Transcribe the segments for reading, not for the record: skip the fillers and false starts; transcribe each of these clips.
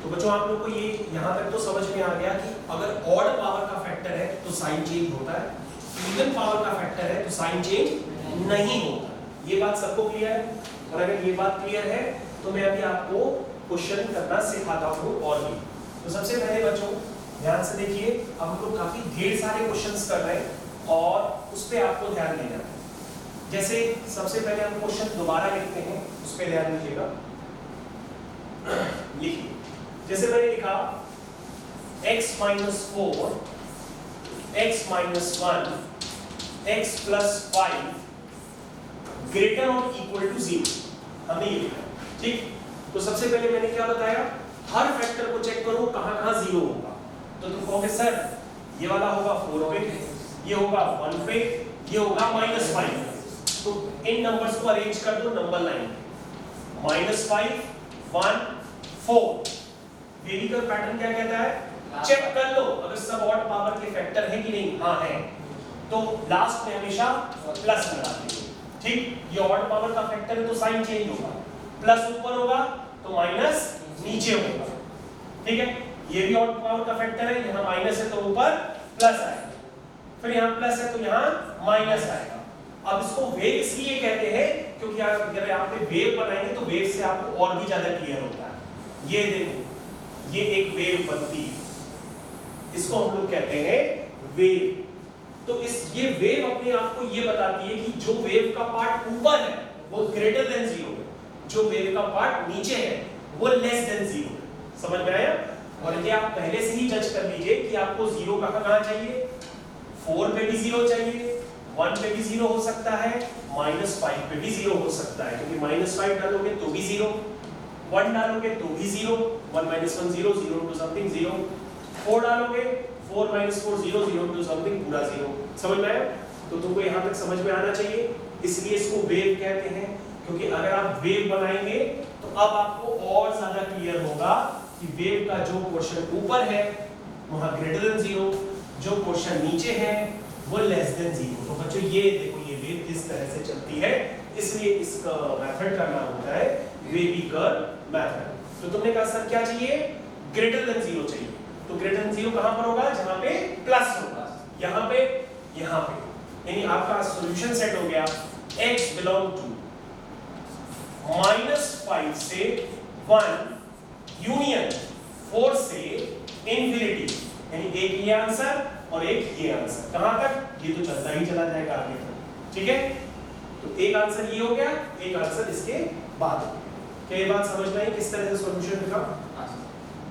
तो बच्चों आप लोग को ये यहाँ तक तो समझ में आ गया कि अगर ऑड पावर का फैक्टर है तो साइन चेंज होता है, इवन पावर का फैक्टर है तो साइन चेंज नहीं होता। ये बात सबको क्लियर है? और अगर ये बात क्लियर है तो मैं अभी आपको क्वेश्चन करना सिखाता हूँ और भी। तो सबसे पहले बच्चों ध्यान से देखिए, अब हम लोग काफी ढेर सारे क्वेश्चंस कर रहे हैं और उस पर आपको ध्यान देना है। जैसे सबसे पहले हम क्वेश्चन दोबारा लिखते हैं, उस पर ध्यान दीजिएगा। लिखिए, जैसे मैंने लिखा x minus 4, x minus 1, x plus 5 greater or equal to 0, हमने ये लिखा। ठीक, तो सबसे पहले मैंने क्या बताया, हर फैक्टर को चेक करो कहाँ-कहाँ 0 होगा। तो तुम कहोगे सर ये वाला होगा 4 पे, ये होगा 1 पे, ये होगा -5 पे। तो इन नंबर्स को अरेंज कर दो नंबर लाइन, -5, 1, 4। वेरिएबल पैटर्न क्या कहता है, चेक कर लो अगर सब ऑड पावर के फैक्टर है कि नहीं। हाँ है, तो लास्ट में हमेशा प्लस लगा दीजिए। ठीक, ये ऑड पावर का फैक्टर है तो साइन चेंज होगा, प्लस ऊपर होगा तो माइनस नीचे होगा। ठीक है, ये भी ऑड पावर का फैक्टर है, यहाँ माइनस है तो ऊपर प्लस आएगा, फिर यहाँ प्लस है तो यहाँ माइनस आएगा। अब इसको वेव इसलिए कहते हैं क्योंकि अगर आप वेव बनाएंगे तो वेव से आपको और भी ज्यादा क्लियर होता है। ये देखो, ये एक वेव बनती है, इसको हम लोग कहते हैं वेव। तो इस ये वेव अपने आप को ये बताती है कि जो वेव का पार्ट ऊपर है वो ग्रेटर देन 0 है, जो वेव का पार्ट नीचे है वो लेस देन 0 है। समझ में आया? और ये आप पहले से ही जज कर लीजिए कि आपको 0 कहाँ चाहिए। 4 पे भी 0 चाहिए, 1 पे भी 0 हो सकता है, -5 पे भी 0 हो सकता है, क्योंकि -5 डालोगे तो भी 0, 1 डालोगे तो भी 0, 1 - 1 0, 0 to something 0, 4 डालोगे 4 - 4 0, 0 to something पूरा 0। समझ में आया? तो तुमको यहाँ तक समझ में आना चाहिए, इसलिए इसको वेव कहते हैं। क्योंकि अगर आप वेव बनाएंगे तो अब आपको और ज्यादा क्लियर होगा कि वेव का जो पोर्शन ऊपर है वहाँ ग्रेटर देन 0, जो पोर्शन नीचे है वो लेस देन 0। तो बच्चों ये देखो, ये वेव इस तरह से चलती है, इसलिए इसका मेथड का नाम होता है वेविकर मेथड। तो तुमने कहा सर क्या चाहिए, ग्रेटर देन 0 चाहिए। तो ग्रेटर देन 0 कहां पर होगा, जहां पे प्लस होगा, यहां पे, यहां पे। यानी आपका सॉल्यूशन सेट हो गया x बिलोंग टू -5 से 1 यूनियन 4 से इंफिनिटी। यानी एक ये आंसर और एक ये आंसर। कहां तक, ये तो चलता ही चला जाएगा आगे तक। ठीक है, तो एक आंसर ये हो गया, एक आंसर इसके बाद। क्या ये बात समझ में आई किस तरह से सॉल्यूशन लिखा?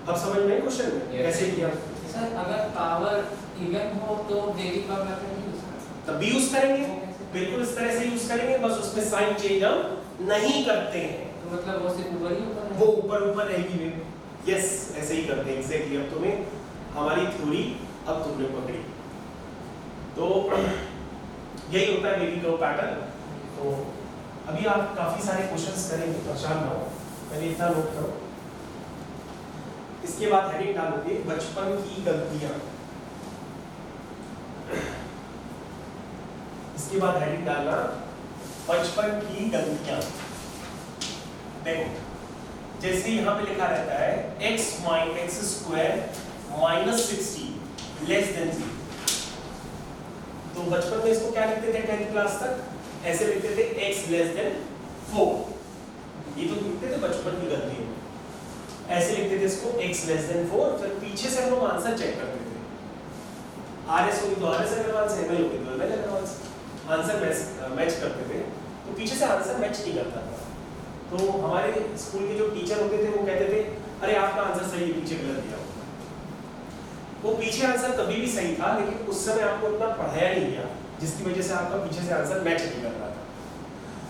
अब समझ में आई क्वेश्चन में कैसे किया? सर अगर पावर इवन हो तो वेरिएबल मेथड यूज करें, तब भी यूज करेंगे, बिल्कुल इस तरह से यूज करेंगे, बस उसमें साइन चेंज हम नहीं करते हैं। तो मतलब वो सिर्फ ऊपर ही ऊपर है, वो ऊपर ऊपर रहेगी वे। यस, ऐसे ही करते हैं एग्जैक्टली। अब तुम्हें हमारी थ्योरी अब तुमने पकड़ी, तो यही होता है वेविकर पैटर्न। तो अभी आप काफी सारे क्वेश्चंस करेंगे, परेशान ना हो, पहले इतना नोट करो। इसके बाद हेडिंग डालोगे बचपन की गलतियां। इसके बाद हेडिंग डालना बचपन की गलतियां। देखो, जैसे यहाँ पे लिखा रहता है x स्क्वायर -60 लेस देन 0। तो बचपन में इसको क्या लिखते थे 10th क्लास तक, ऐसे लिखते थे x लेस देन 4। ये तो लिखते थे बचपन की गलती है, ऐसे लिखते थे इसको x लेस देन 4। फिर पीछे से हम लोग आंसर चेक करते थे, RS होगी तो RS अग्रवाल से, ML होगी तो ML अग्रवाल से, आंसर मैच करते थे। तो पीछे से आंसर मैच नहीं करता था, तो हमारे स्कूल के जो टीचर होते थे वो कहते थे अरे आपका आंसर सही है, पीछे गलत दिया। वो पीछे आंसर कभी भी सही था, लेकिन उस समय आपको इतना पढ़ाया नहीं गया, जिसकी वजह से आपका पीछे से आंसर मैच नहीं कर रहा था।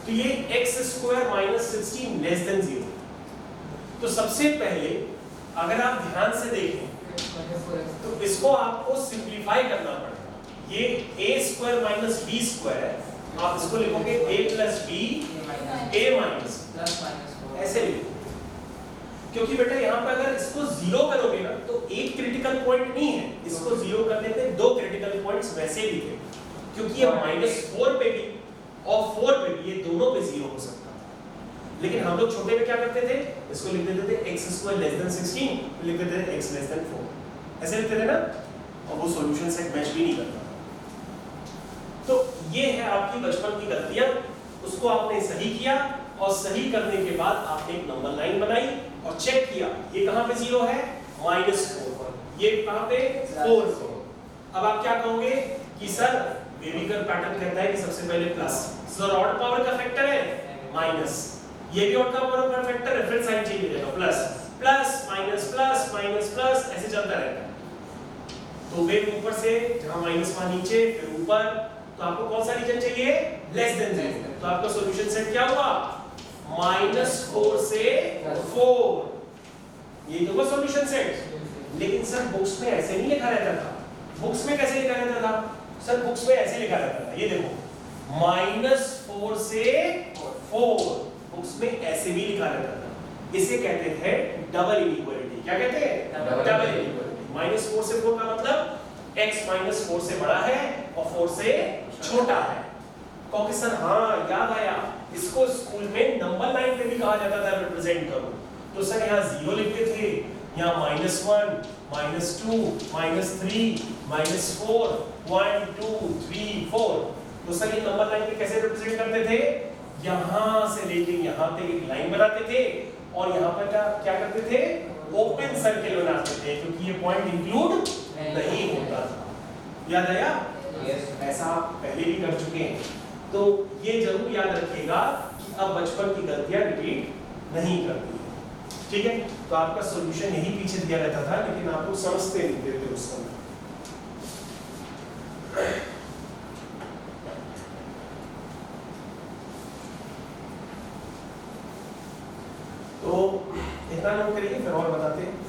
तो ये x स्क्वायर -16 लेस देन 0। तो सबसे पहले अगर आप ध्यान से देखें तो इसको आपको सिंपलीफाई करना पड़ेगा। ये a square minus b square, आप इसको लिखोगे a plus b a minus plus minus ऐसे लिखो, क्योंकि बेटा यहाँ पे अगर इसको 0 करोगे ना तो एक क्रिटिकल पॉइंट नहीं है, इसको 0 करने पे 2 क्रिटिकल पॉइंट्स वैसे ही थे, क्योंकि ये -4 पे भी और 4 पे भी ये दोनों पे 0 हो सकता है। लेकिन हम लोग छोटे में क्या करते थे, इसको लिख देते थे x स्क्वायर लेस देन 16, फिर लिख देते थे x लेस देन 4, ऐसे लिखते थे ना, और वो सॉल्यूशन सेट मैच भी नहीं करता। तो ये है आपकी बचपन की गलतियां, उसको आपने सही किया और सही करने के बाद आपने एक नंबर लाइन बनाई और चेक किया ये कहां पे 0 है, -4 पर, ये कहां पे 4 पर। अब आप क्या कहोगे कि सर बेबीकर पैटर्न कहता है कि सबसे पहले प्लस, सर ऑड पावर का फैक्टर है माइनस, ये भी ऑड का पावर का फैक्टर है, फिर साइन चेंज हो जाएगा, plus plus minus plus minus plus ऐसे चलता रहता है। तो वे ऊपर से जहां माइनस वहां नीचे फिर ऊपर, तो आपको कौन सा रीजन चाहिए, लेस देन 0, तो आपका सॉल्यूशन सेट क्या हुआ, -4 से 4, ये तो हुआ सॉल्यूशन सेट। लेकिन सर बुक्स में ऐसे नहीं लिखा रहता था, बुक्स में कैसे लिखा रहता था, सर बुक्स में ऐसे लिखा रहता था, ये देखो -4 से 4, बुक्स में ऐसे भी लिखा रहता था, इसे कहते थे डबल इनइक्वालिटी। क्या कहते हैं, डबल इनइक्वालिटी। -4 से 4 का मतलब x -4 से बड़ा है और 4 से छोटा है। क्योंकि सर हाँ याद आया, इसको स्कूल में नंबर लाइन पे भी कहा जाता था रिप्रेजेंट करो, तो सर यहाँ 0 लिखते थे, यहाँ -1 -2 -3 -4 1 2 3 4, तो सर ये नंबर लाइन पे कैसे रिप्रेजेंट करते थे, यहाँ से लेके यहाँ तक एक लाइन बनाते थे और यहाँ पर क्या करते थे, ओपन सर्किल बनाते थे, क्योंकि ये पॉइंट इंक्लूड नहीं होता था। याद आया, ऐसा आप पहले भी कर चुके हैं, तो ये जरूर याद रखिएगा कि अब बचपन की गलतियां रिपीट नहीं करनी है, ठीक है। तो आपका सॉल्यूशन यही पीछे दिया रहता था, लेकिन आप लोग समझते नहीं थे उस समय। तो इतना नोट करिए, फिर और बताते हैं।